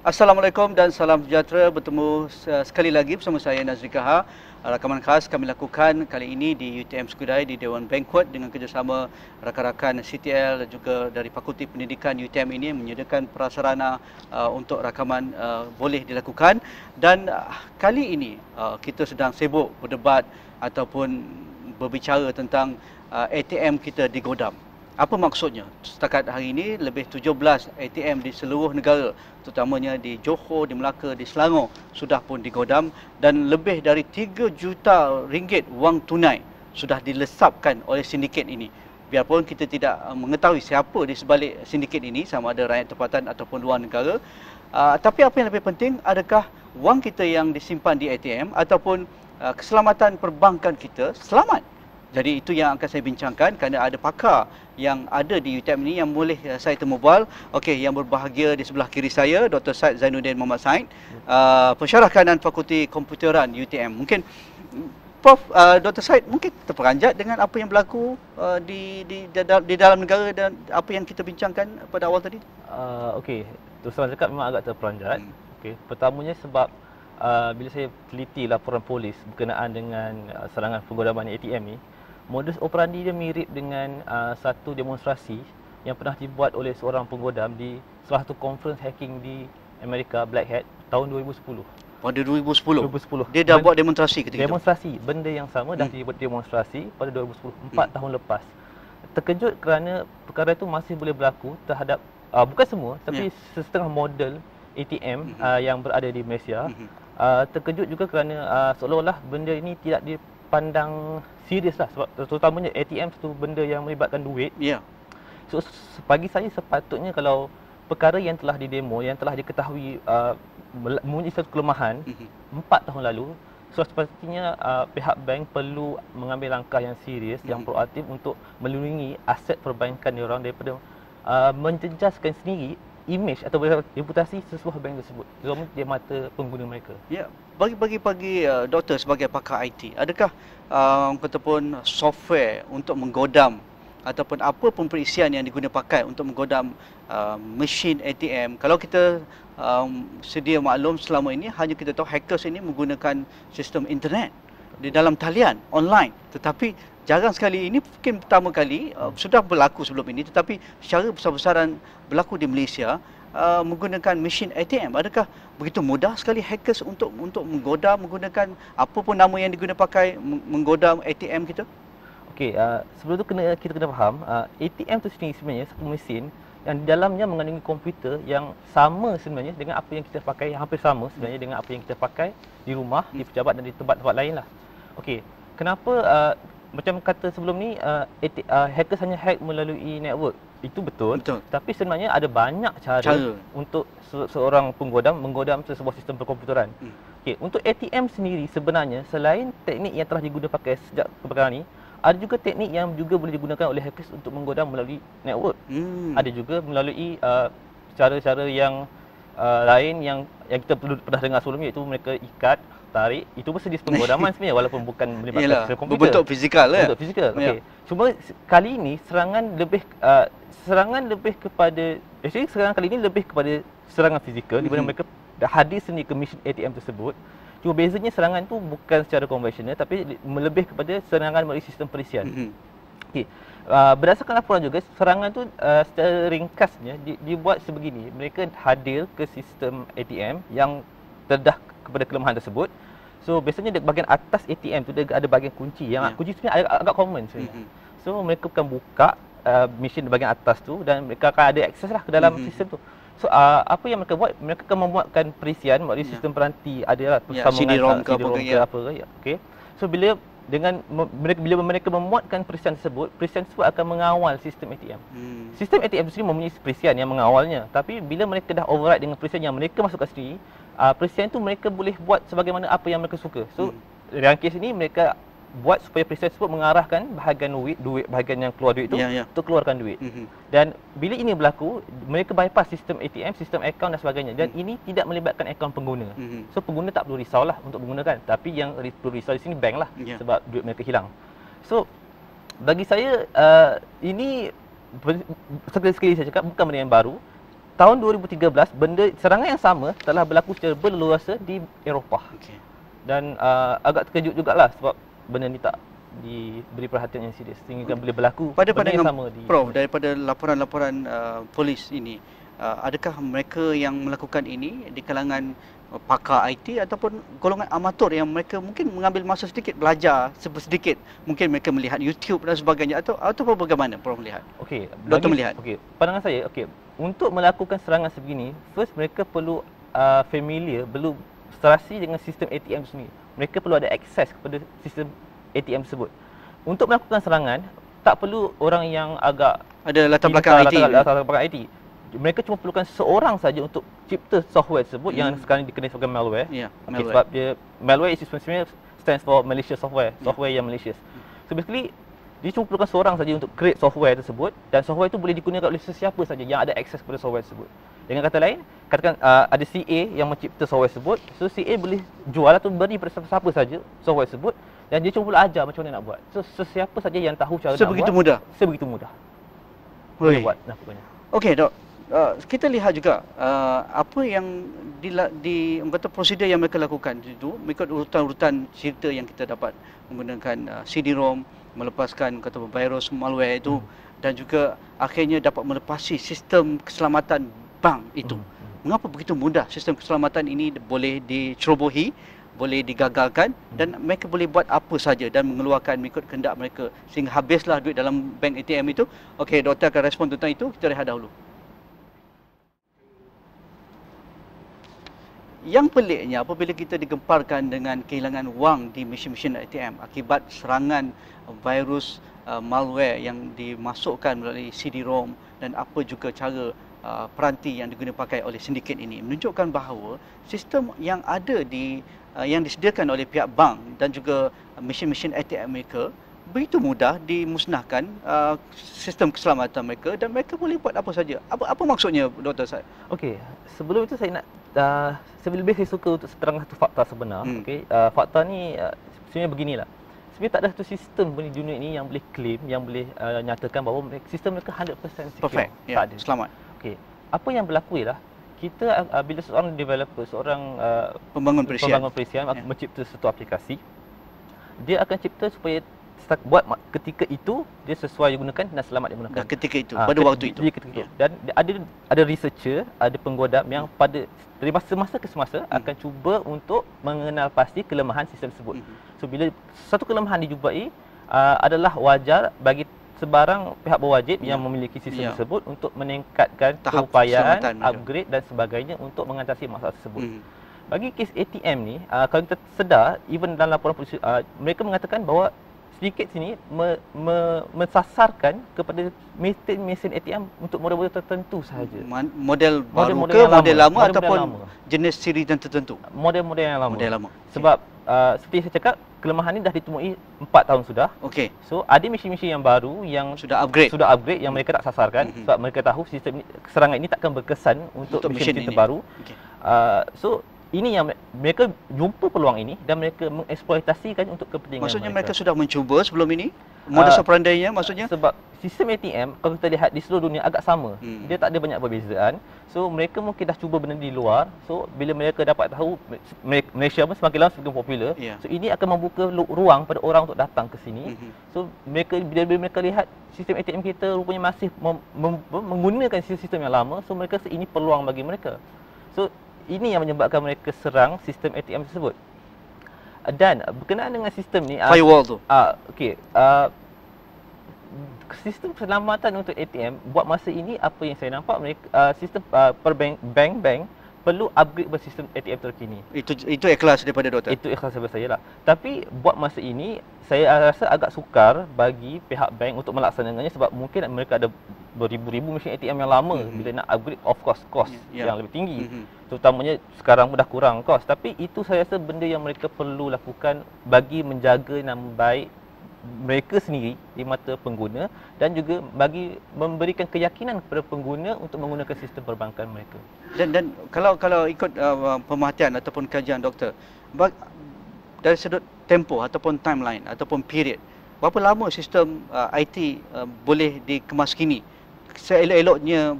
Assalamualaikum dan salam sejahtera. Bertemu sekali lagi bersama saya Nazri Kahar. Rakaman khas kami lakukan kali ini di UTM Skudai di Dewan Banquet dengan kerjasama rakan-rakan CTL dan juga dari Fakulti Pendidikan UTM ini menyediakan prasarana untuk rakaman boleh dilakukan. Dan kali ini kita sedang sibuk berdebat ataupun berbicara tentang ATM kita di Godam. Apa maksudnya? Setakat hari ini lebih 17 ATM di seluruh negara, terutamanya di Johor, di Melaka, di Selangor sudah pun digodam dan lebih dari 3 juta ringgit wang tunai sudah dilesapkan oleh sindiket ini. Biarpun kita tidak mengetahui siapa di sebalik sindiket ini, sama ada rakyat tempatan ataupun luar negara, tapi apa yang lebih penting, adakah wang kita yang disimpan di ATM ataupun keselamatan perbankan kita selamat? Jadi itu yang akan saya bincangkan kerana ada pakar yang ada di UTM ini yang boleh saya temubual. Okey, yang berbahagia di sebelah kiri saya Dr. Said Zainuddin Muhammad Said, pensyarah kanan Fakulti Komputeran UTM. Mungkin Prof, Dr. Said mungkin terperanjat dengan apa yang berlaku di dalam negara dan apa yang kita bincangkan pada awal tadi. Okey, terus terang cakap memang agak terperanjat. Okey, pertamanya sebab bila saya teliti laporan polis berkenaan dengan serangan penggodaman ATM ni, modus operandi dia mirip dengan satu demonstrasi yang pernah dibuat oleh seorang penggodam di salah satu conference hacking di Amerika, Black Hat, tahun 2010. Pada 2010? 2010. Dia dah buat demonstrasi ketika itu? Demonstrasi, benda yang sama dah dibuat demonstrasi pada 2010, 4 tahun lepas. Terkejut kerana perkara itu masih boleh berlaku terhadap, bukan semua, tapi setengah model ATM yang berada di Malaysia. Terkejut juga kerana seolah-olah benda ini tidak dipandang serius lah, sebab terutamanya ATM satu benda yang melibatkan duit. So bagi saya sepatutnya kalau perkara yang telah didemo, yang telah diketahui mempunyai satu kelemahan 4 tahun lalu, so sepatutnya pihak bank perlu mengambil langkah yang serius, yang proaktif untuk melindungi aset perbankan diorang daripada menjejaskan sendiri imej atau reputasi sesebuah bank tersebut, terutama di mata pengguna mereka. Ya, bagi doktor sebagai pakar IT, adakah ataupun software untuk menggodam ataupun apa pun perisian yang digunakan pakai untuk menggodam mesin ATM? Kalau kita sedia maklum selama ini hanya kita tahu hackers ini menggunakan sistem internet di dalam talian online, tetapi jarang sekali, ini mungkin pertama kali, sudah berlaku sebelum ini tetapi secara besar-besaran berlaku di Malaysia menggunakan mesin ATM. Adakah begitu mudah sekali hackers untuk menggodam menggunakan apa pun nama yang digunakan pakai menggodam ATM kita? Okey, sebelum tu kita kena faham, ATM tu sendiri sebenarnya satu mesin yang di dalamnya mengandungi komputer yang sama sebenarnya dengan apa yang kita pakai, yang hampir sama sebenarnya dengan apa yang kita pakai di rumah, di pejabat dan di tempat-tempat lain lah. Okey, kenapa macam kata sebelum ni hackers hanya hack melalui network? Itu betul. Tapi sebenarnya ada banyak cara untuk seorang penggodam menggodam sebuah sistem perkomputeran. Okey, untuk ATM sendiri sebenarnya selain teknik yang telah digunakan pakai sejak perkara ni, ada juga teknik yang juga boleh digunakan oleh hackers untuk menggodam melalui network. Ada juga melalui cara-cara yang lain yang kita pernah dengar sebelum ni, iaitu mereka ikat, tarik. Itu pun jenis penggodaman sebenarnya walaupun bukan melibatkan komputer. Berbentuk fizikal lah. Berbentuk fizikal. Okey. Cuma kali ini serangan lebih kepada, serangan kali ini lebih kepada serangan fizikal di mana mereka hadir sendiri ke mesin ATM tersebut. Cuma bezanya serangan tu bukan secara konvensional tapi lebih kepada serangan melalui sistem perisian. Okey. Berdasarkan laporan juga, serangan tu secara ringkasnya dibuat sebegini. Mereka hadir ke sistem ATM yang terdedah kepada kelemahan tersebut. So biasanya di bahagian atas ATM tu dia ada bahagian kunci yang kunci sebenarnya agak common sebenarnya. So mereka akan buka mesin di bahagian atas tu dan mereka akan ada akses lah ke dalam sistem tu. So apa yang mereka buat, mereka akan membuatkan perisian melalui sistem peranti, adalah CD-ROM ke apa ke. Okey. So bila mereka memuatkan perisian tersebut akan mengawal sistem ATM. Sistem ATM sendiri mempunyai perisian yang mengawalnya, tapi bila mereka dah override dengan perisian yang mereka masukkan sendiri, perisian itu mereka boleh buat sebagaimana apa yang mereka suka. So dalam kes ini mereka buat supaya perisian tersebut mengarahkan bahagian duit bahagian yang keluar duit itu untuk keluarkan duit. Dan bila ini berlaku, mereka bypass sistem ATM, sistem akaun dan sebagainya, dan ini tidak melibatkan akaun pengguna. So pengguna tak perlu risaulah untuk menggunakan, tapi yang perlu risau di sini bank lah, sebab duit mereka hilang. So bagi saya ini sekali saya cakap bukan benda yang baru, tahun 2013 serangan yang sama telah berlaku secara berleluasa di Eropah. Dan agak terkejut jugalah sebab benda ni tak diberi perhatian yang serius sehingga boleh berlaku pada benda yang pandangan sama di Prof, daripada laporan-laporan polis ini, adakah mereka yang melakukan ini di kalangan pakar IT ataupun golongan amatur yang mereka mungkin mengambil masa sedikit belajar sedikit, mungkin mereka melihat YouTube dan sebagainya, atau bagaimana Prof melihat? Okey, Doktor melihat. Okey, pandangan saya, untuk melakukan serangan sebegini, first mereka perlu familiar, perlu frustrasi dengan sistem ATM sendiri. Mereka perlu ada akses kepada sistem ATM tersebut. Untuk melakukan serangan, tak perlu orang yang agak ada latar belakang IT. Latar belakang IT. Mereka cuma perlukan seorang saja untuk cipta software tersebut yang sekarang dikenali sebagai malware. Malware. Sebab dia malware is sebenarnya stands for malicious software, software yang malicious. So basically dia cuma perlukan seorang saja untuk create software tersebut, dan software itu boleh digunakan oleh sesiapa saja yang ada akses kepada software tersebut. Dengan kata lain, katakan ada CA yang mencipta software tersebut, so CA boleh jual atau beri kepada siapa saja software tersebut, dan dia cuma perlu ajar macam mana nak buat. So sesiapa saja yang tahu cara Sebegitu nak buat, mudah. sebegitu mudah. Boleh buat lakukannya. Okey, Dok. Kita lihat juga apa yang orang kata prosedur yang mereka lakukan itu mengikut urutan-urutan cerita yang kita dapat menggunakan CD-ROM, melepaskan kata virus malware itu, dan juga akhirnya dapat melepasi sistem keselamatan bank itu. Mengapa begitu mudah sistem keselamatan ini boleh dicerobohi, boleh digagalkan, dan mereka boleh buat apa saja dan mengeluarkan mengikut kehendak mereka sehingga habislah duit dalam bank ATM itu? Okey, doktor akan respon tentang itu. Kita rehat dahulu. Yang peliknya apabila kita digemparkan dengan kehilangan wang di mesin-mesin ATM akibat serangan virus malware yang dimasukkan melalui CD-ROM dan apa juga cara peranti yang digunakan pakai oleh sindiket ini, menunjukkan bahawa sistem yang ada yang disediakan oleh pihak bank dan juga mesin-mesin ATM mereka begitu mudah dimusnahkan sistem keselamatan mereka, dan mereka boleh buat apa saja. Apa maksudnya, Doktor Said? Okey, sebelum itu saya nak lebih saya suka untuk terangkan satu fakta sebenar. Okey, fakta ni sebenarnya beginilah. Sebenarnya tak ada satu sistem di dunia ini yang boleh claim, yang boleh nyatakan bahawa sistem mereka 100% secure. Perfect. Tak ada. Selamat. Okey, apa yang berlaku ialah kita bila seorang developer, seorang pembangun perisian mencipta satu aplikasi, dia akan cipta supaya buat ketika itu dia sesuai digunakan dan selamat digunakan. Ketika itu, pada waktu itu. Ketika itu. Dan ada researcher, ada penggodam yang dari masa ke semasa akan cuba untuk mengenal pasti kelemahan sistem tersebut. So bila satu kelemahan dijumpai, adalah wajar bagi sebarang pihak berwajib yang memiliki sistem tersebut untuk meningkatkan keupayaan, upgrade dan sebagainya untuk mengatasi masalah tersebut. Bagi kes ATM ni, kalau kita sedar, even dalam laporan polisi, mereka mengatakan bahawa sedikit sini mensasarkan kepada mesin ATM untuk model-model tertentu sahaja. Model baru ke model lama ataupun jenis siri dan tertentu? Model-model yang lama. Model lama. Sebab seperti yang saya cakap, kelemahan ini dah ditemui 4 tahun sudah. Okey. So ada mesin-mesin yang baru yang sudah upgrade yang mereka tak sasarkan sebab mereka tahu sistem serangan ini takkan berkesan untuk mesin-mesin terbaru. So ini yang mereka jumpa peluang ini dan mereka mengeksploitasikan untuk kepentingan Maksudnya mereka sudah mencuba sebelum ini? Modus operandi-nya maksudnya? Sebab sistem ATM kalau kita lihat di seluruh dunia agak sama. Dia tak ada banyak perbezaan. So mereka mungkin dah cuba benda di luar. So bila mereka dapat tahu Malaysia pun semakin lama semakin popular. So ini akan membuka ruang pada orang untuk datang ke sini. So mereka bila mereka lihat sistem ATM kita rupanya masih menggunakan sistem yang lama, so mereka rasa ini peluang bagi mereka. So ini yang menyebabkan mereka serang sistem ATM tersebut. Dan berkenaan dengan sistem ni, firewall tu. Okey, sistem keselamatan untuk ATM buat masa ini apa yang saya nampak mereka sistem bank perlu upgrade bersistem ATM terkini. Itu ikhlas daripada doktor. Itu ikhlas daripada saya lah. Tapi buat masa ini saya rasa agak sukar bagi pihak bank untuk melaksanakannya sebab mungkin mereka ada beribu-ribu mesin ATM yang lama. Bila nak upgrade, of course cost yang lebih tinggi. Terutamanya sekarang dah kurang cost. Tapi itu saya rasa benda yang mereka perlu lakukan bagi menjaga nama baik mereka sendiri di mata pengguna dan juga bagi memberikan keyakinan kepada pengguna untuk menggunakan sistem perbankan mereka. Dan kalau ikut pemerhatian ataupun kajian doktor, dari sudut tempoh ataupun timeline ataupun period, berapa lama sistem IT boleh dikemas kini seelok-eloknya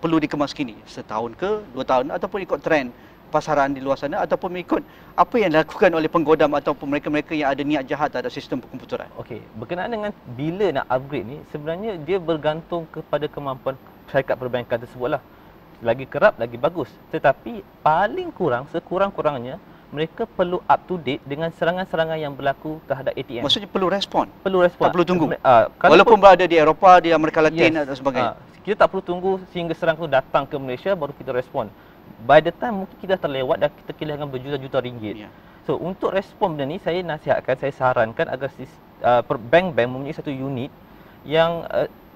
perlu dikemas kini? Setahun ke, 2 tahun ataupun ikut trend pasaran di luar sana ataupun mengikut apa yang dilakukan oleh penggodam ataupun mereka-mereka yang ada niat jahat terhadap sistem komputeran? Okey, berkenaan dengan bila nak upgrade ni, sebenarnya dia bergantung kepada kemampuan syarikat perbankan tersebutlah. Lagi kerap, lagi bagus. Tetapi paling kurang, sekurang-kurangnya, mereka perlu up to date dengan serangan-serangan yang berlaku terhadap ATM. Maksudnya perlu respon? Perlu respon. Tak perlu tunggu? Walaupun berada di Eropah, di Amerika Latin dan sebagainya? Kita tak perlu tunggu sehingga serang tu datang ke Malaysia baru kita respon. By the time mungkin kita terlewat dan kita kehilangan berjuta-juta ringgit. So untuk respon benda ni, saya nasihatkan, saya sarankan agar bank-bank mempunyai satu unit yang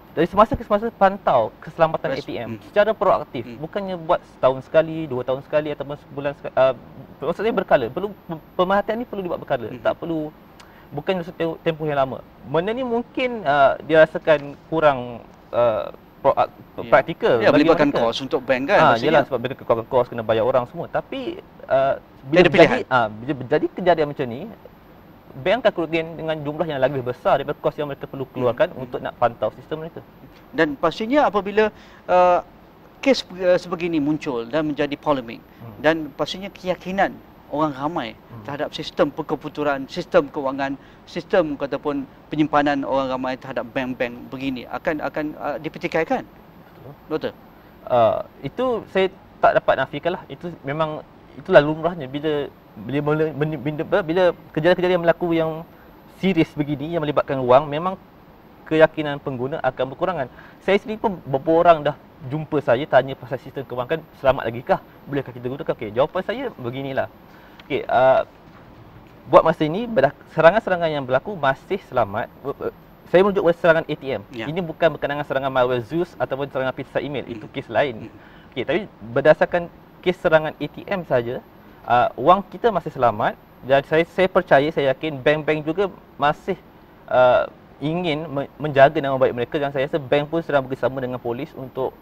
dari semasa ke semasa pantau keselamatan ATM secara proaktif. Bukannya buat setahun sekali, 2 tahun sekali ataupun sebulan sekali. Maksudnya berkala. Perlu pemerhatian ni perlu dibuat berkala. Tak perlu bukan tempoh yang lama. Benda ni mungkin dirasakan kurang praktikal. Ya, melibatkan kos untuk bank kan. Yalah, sebab mereka keluarkan kos, kena bayar orang semua. Tapi bila berjadi kejadian macam ni, bank akan kerugian dengan jumlah yang lagi besar daripada kos yang mereka perlu keluarkan untuk nak pantau sistem mereka. Dan pastinya apabila kes sebegini muncul dan menjadi polemik dan pastinya keyakinan orang ramai terhadap sistem perkomputeran, sistem kewangan, sistem ataupun penyimpanan orang ramai terhadap bank-bank begini akan dipertikaikan. Doktor? Itu saya tak dapat nafikanlah. Itu memang itulah lumrahnya bila kejadian-kejadian berlaku yang serius begini yang melibatkan wang, memang keyakinan pengguna akan berkurangan. Saya sendiri pun beberapa orang dah jumpa saya tanya pasal sistem kewangan, selamat lagi kah? Bolehkah kita gunakan? Okey, jawapan saya beginilah. Okey, buat masa ini serangan-serangan yang berlaku masih selamat. Saya merujuk kepada serangan ATM. Ini bukan berkenaan dengan serangan malware Zeus ataupun serangan pizza email. Itu kes lain. Okey, tapi berdasarkan kes serangan ATM saja, wang kita masih selamat dan saya percaya, saya yakin bank-bank juga masih ingin menjaga nama baik mereka dan saya rasa bank pun sedang bekerjasama dengan polis untuk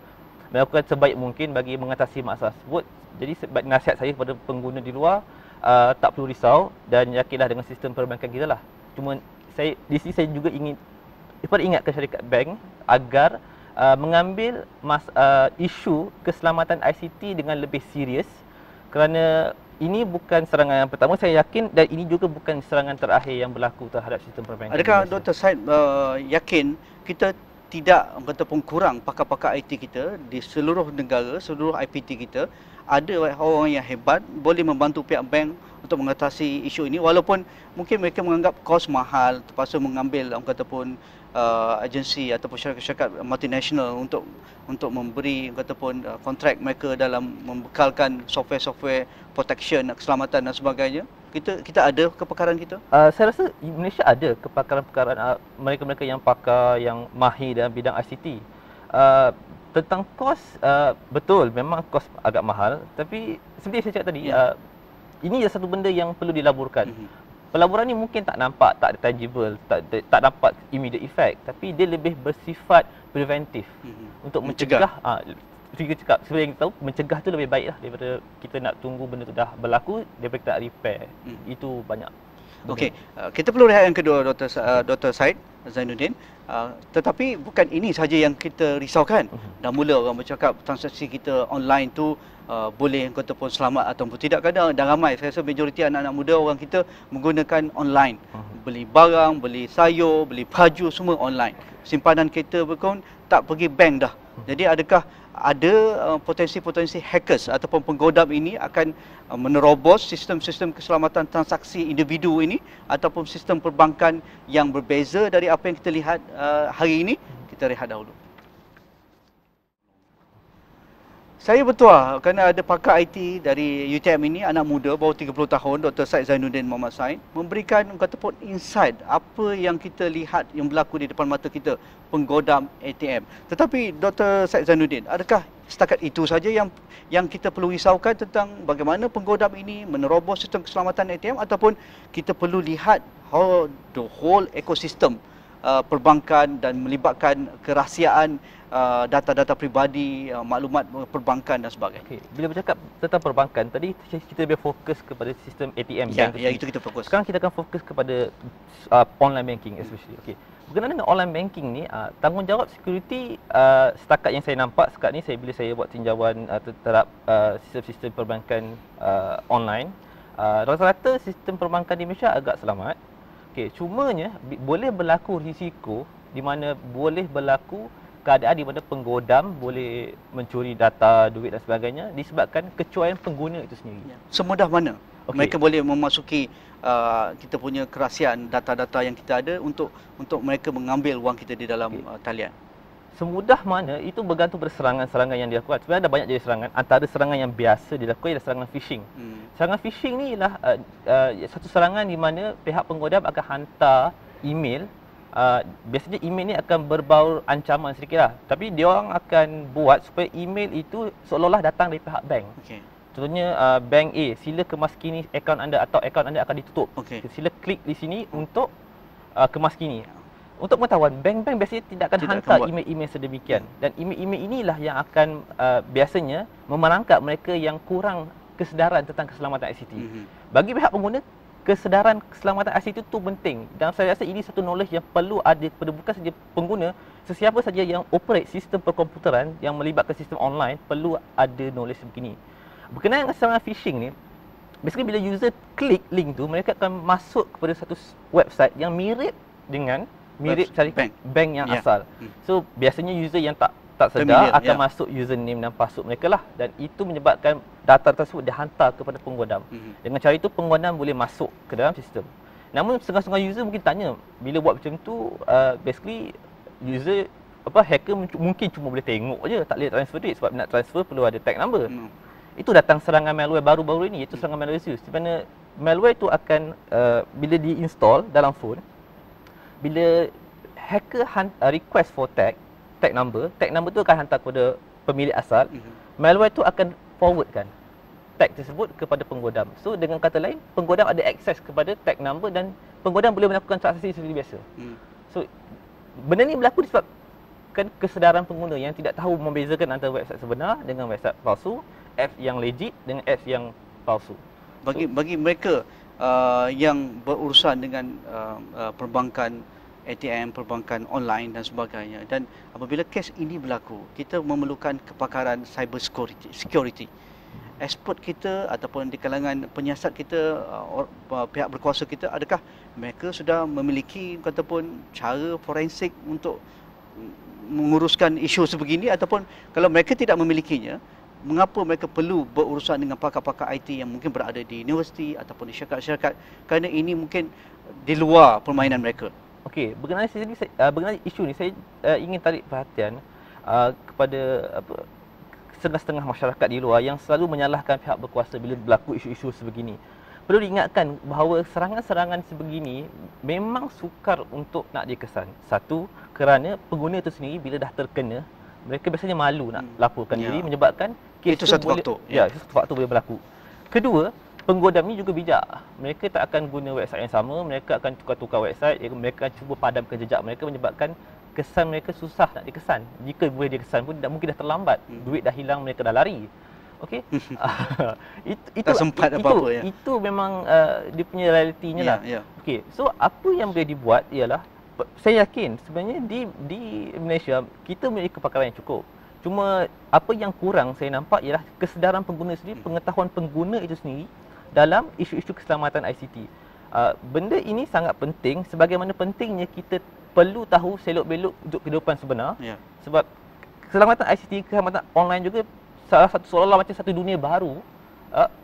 melakukan sebaik mungkin bagi mengatasi masalah tersebut. Jadi nasihat saya kepada pengguna di luar, tak perlu risau dan yakinlah dengan sistem perbankan kita lah. Cuma di sini saya juga ingin ingatkan syarikat bank agar mengambil isu keselamatan ICT dengan lebih serius, kerana ini bukan serangan yang pertama, saya yakin, dan ini juga bukan serangan terakhir yang berlaku terhadap sistem perbankan. Adakah Dr. Syed yakin kita tidak ataupun kurang pakar-pakar IT kita di seluruh negara, seluruh IPT kita, ada orang yang hebat boleh membantu pihak bank untuk mengatasi isu ini, walaupun mungkin mereka menganggap kos mahal, terpaksa mengambil ataupun agensi ataupun syarikat multinational untuk memberi ataupun kontrak mereka dalam membekalkan software-software protection, keselamatan dan sebagainya. Kita ada kepakaran kita? Saya rasa Malaysia ada kepakaran-kepakaran mereka-mereka yang pakar, yang mahir dalam bidang ICT. Tentang kos, betul memang kos agak mahal, tapi seperti saya cakap tadi, ini satu benda yang perlu dilaburkan. Pelaburan ni mungkin tak nampak, tak ada tangible, tak dapat immediate effect, tapi dia lebih bersifat preventif untuk mencegah. Seperti yang kita tahu, mencegah tu lebih baik lah daripada kita nak tunggu benda tu dah berlaku daripada kita nak repair. Itu banyak. Okey, kita perlu rehat yang kedua, Dr. Syed Zainuddin. Tetapi bukan ini sahaja yang kita risaukan. Dah mula orang bercakap transaksi kita online tu boleh ataupun selamat ataupun tidak. Kadang dah ramai, saya rasa majoriti anak-anak muda orang kita menggunakan online. Beli barang, beli sayur, beli baju, semua online. Simpanan kita pun tak pergi bank dah. Jadi adakah ada potensi-potensi hackers ataupun penggodam ini akan menerobos sistem-sistem keselamatan transaksi individu ini ataupun sistem perbankan yang berbeza dari apa yang kita lihat hari ini? Kita rehat dahulu. Saya bertuah kerana ada pakar IT dari UTM ini, anak muda bawah 30 tahun, Dr. Syed Zainuddin Muhammad Syed, memberikan ataupun insight apa yang kita lihat yang berlaku di depan mata kita, penggodam ATM. Tetapi Dr. Syed Zainuddin, adakah setakat itu saja yang kita perlu risaukan tentang bagaimana penggodam ini menerobos sistem keselamatan ATM, ataupun kita perlu lihat how the whole ecosystem perbankan dan melibatkan kerahsiaan data-data peribadi, maklumat perbankan dan sebagainya. Okay. Bila bercakap tentang perbankan, tadi kita lebih fokus kepada sistem ATM. Ya, itu kita fokus. Sekarang kita akan fokus kepada online banking especially. Okay. Berkenaan dengan online banking ni, tanggungjawab security setakat yang saya nampak sekarang ni, bila saya buat tinjauan terhadap sistem-sistem perbankan online, rata-rata sistem perbankan di Malaysia agak selamat. Okey, cumanya boleh berlaku risiko di mana boleh berlaku keadaan di mana penggodam boleh mencuri data, duit dan sebagainya disebabkan kecuaian pengguna itu sendiri. Semudah mana Okey. mereka boleh memasuki kita punya kerahsiaan data-data yang kita ada untuk mereka mengambil wang kita di dalam talian? Semudah mana itu bergantung pada serangan-serangan yang dilakukan. Sebenarnya ada banyak jenis serangan. Antara serangan yang biasa dilakukan ialah serangan phishing. Serangan phishing ni ialah satu serangan di mana pihak penggodam akan hantar email. Biasanya email ni akan berbau ancaman sedikitlah. Tapi dia orang akan buat supaya email itu seolah-olah datang dari pihak bank. Okey. Contohnya bank A, sila kemaskini akaun anda atau akaun anda akan ditutup. Okey. Sila klik di sini untuk kemaskini. Untuk pengetahuan, bank-bank biasanya tidak akan hantar email-email sedemikian. Dan email-email inilah yang akan biasanya memerangkap mereka yang kurang kesedaran tentang keselamatan ICT. Bagi pihak pengguna, kesedaran keselamatan ICT itu penting. Dan saya rasa ini satu knowledge yang perlu ada kepada bukan saja pengguna, sesiapa saja yang operate sistem perkomputeran yang melibatkan sistem online perlu ada knowledge begini. Berkenaan dengan serangan phishing ni, basically bila user klik link tu, mereka akan masuk kepada satu website yang mirip syarikat bank yang asal. So biasanya user yang tak sedar akan masuk username dan password mereka lah, dan itu menyebabkan data tersebut dihantar kepada penggodam. Dengan cara itu penggodam boleh masuk ke dalam sistem. Namun setengah-setengah user mungkin tanya, bila buat macam tu basically user hacker mungkin cuma boleh tengok je, tak boleh transfer duit, sebab nak transfer perlu ada tag number. Itu datang serangan malware baru-baru ini, iaitu serangan malicious. Di mana malware itu akan bila di-install dalam phone, bila hacker request for tag number tu akan hantar kepada pemilik asal. Malware itu akan forwardkan tag tersebut kepada penggodam. So dengan kata lain, penggodam ada akses kepada tag number dan penggodam boleh melakukan transaksi seperti biasa. So benda ni berlaku disebabkan kesedaran pengguna yang tidak tahu membezakan antara website sebenar dengan website palsu, apps yang legit dengan apps yang palsu. Bagi mereka yang berurusan dengan perbankan ATM, perbankan online dan sebagainya, dan apabila kes ini berlaku, kita memerlukan kepakaran cyber security. Expert kita ataupun di kalangan penyiasat kita, pihak berkuasa kita, adakah mereka sudah memiliki ataupun cara forensik untuk menguruskan isu sebegini, ataupun kalau mereka tidak memilikinya, mengapa mereka perlu berurusan dengan pakar-pakar IT yang mungkin berada di universiti ataupun di syarikat-syarikat, kerana ini mungkin di luar permainan mereka? Okey, berkenaan isu ni saya ingin tarik perhatian kepada setengah-setengah masyarakat di luar yang selalu menyalahkan pihak berkuasa bila berlaku isu-isu sebegini. Perlu diingatkan bahawa serangan-serangan sebegini memang sukar untuk nak dikesan. Satu, kerana pengguna itu sendiri bila dah terkena, mereka biasanya malu nak laporkan diri, menyebabkan kes itu satu faktor. Ya, itu satu faktor boleh berlaku. Kedua, penggodam ni juga bijak. Mereka tak akan guna website yang sama, mereka akan tukar-tukar website, mereka akan cuba padamkan jejak mereka, menyebabkan kesan mereka susah nak dikesan. Jika boleh dikesan pun mungkin dah terlambat. Duit dah hilang, mereka dah lari. Okey. Tak sempat apa-apa ya. Itu memang dia punya realitinya lah. Okey. So apa yang boleh dibuat ialah, saya yakin sebenarnya di Malaysia kita memiliki kepakaran yang cukup. Cuma apa yang kurang saya nampak ialah kesedaran pengguna sendiri, pengetahuan pengguna itu sendiri dalam isu-isu keselamatan ICT. Benda ini sangat penting, sebagaimana pentingnya kita perlu tahu selok-belok untuk kehidupan sebenar. Sebab keselamatan ICT, keselamatan online juga seolah-olah macam satu dunia baru,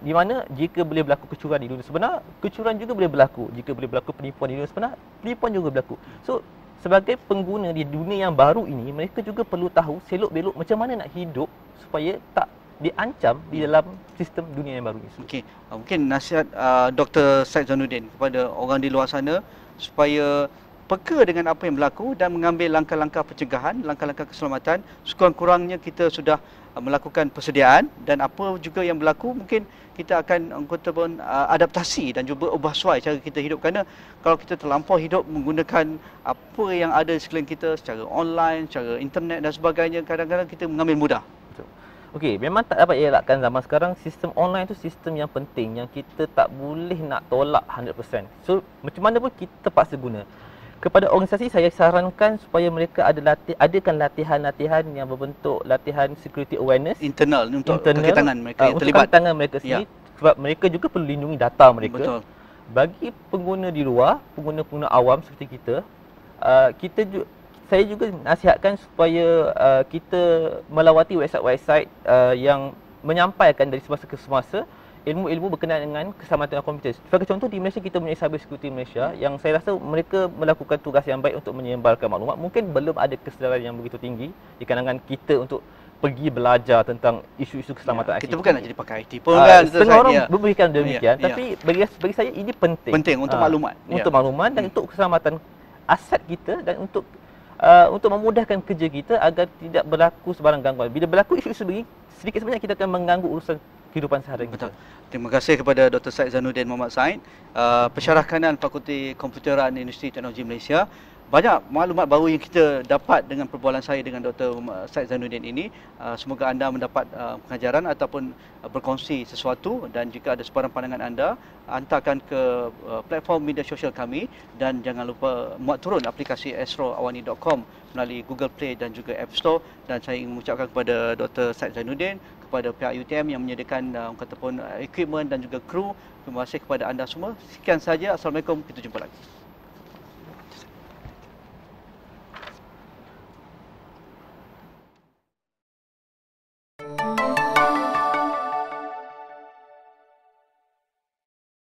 di mana jika boleh berlaku kecurangan di dunia sebenar, kecurangan juga boleh berlaku. Jika boleh berlaku penipuan di dunia sebenar, penipuan juga berlaku. So sebagai pengguna di dunia yang baru ini, mereka juga perlu tahu selok-belok macam mana nak hidup supaya tak diancam di dalam sistem dunia yang baru ini. Okey, mungkin nasihat Dr. Syed Zainuddin kepada orang di luar sana supaya peka dengan apa yang berlaku dan mengambil langkah-langkah pencegahan, langkah-langkah keselamatan. Sekurang-kurangnya kita sudah melakukan persediaan, dan apa juga yang berlaku mungkin kita akan adaptasi dan juga ubah suai cara kita hidup, kerana kalau kita terlampau hidup menggunakan apa yang ada di sekeliling kita secara online, secara internet dan sebagainya, kadang-kadang kita mengambil mudah. Okey, memang tak dapat elakkan zaman sekarang sistem online tu sistem yang penting yang kita tak boleh nak tolak 100%. So macam mana pun kita terpaksa guna. Kepada organisasi saya sarankan supaya mereka adakan latihan-latihan yang berbentuk latihan security awareness Internal untuk kaki tangan mereka yang untuk terlibat. kaki tangan mereka sendiri, sebab mereka juga perlu lindungi data mereka. Betul. Bagi pengguna di luar, pengguna-pengguna awam seperti kita, saya juga nasihatkan supaya kita melawati website-website yang menyampaikan dari semasa ke semasa ilmu-ilmu berkenaan dengan keselamatan komputer. Sebagai contoh, di Malaysia kita punya Cyber Security Malaysia yang saya rasa mereka melakukan tugas yang baik untuk menyebarkan maklumat. Mungkin belum ada kesedaran yang begitu tinggi di kalangan kita untuk pergi belajar tentang isu-isu keselamatan ICT. Kita bukan nak jadi pakai IT pun kan. Setengah orang berfikir demikian, tapi bagi saya ini penting. Penting untuk maklumat. Untuk maklumat dan untuk keselamatan aset kita dan untuk memudahkan kerja kita agar tidak berlaku sebarang gangguan. Bila berlaku isu-isu begini, sedikit sebanyak kita akan mengganggu urusan kehidupan seharian kita. Terima kasih kepada Dr. Syed Zainuddin Muhammad Said, Pensyarah Kanan Fakulti Komputeran Universiti Teknologi Malaysia. Banyak maklumat baru yang kita dapat dengan perbualan saya dengan Dr. Syed Zainuddin ini. Semoga anda mendapat pengajaran ataupun berkongsi sesuatu, dan jika ada sebarang pandangan anda, hantarkan ke platform media sosial kami, dan jangan lupa muat turun aplikasi astroawani.com melalui Google Play dan juga App Store. Dan saya ingin mengucapkan kepada Dr. Syed Zainuddin, kepada pihak UTM yang menyediakan equipment dan juga kru. Terima kasih kepada anda semua. Sekian saja. Assalamualaikum. Kita jumpa lagi.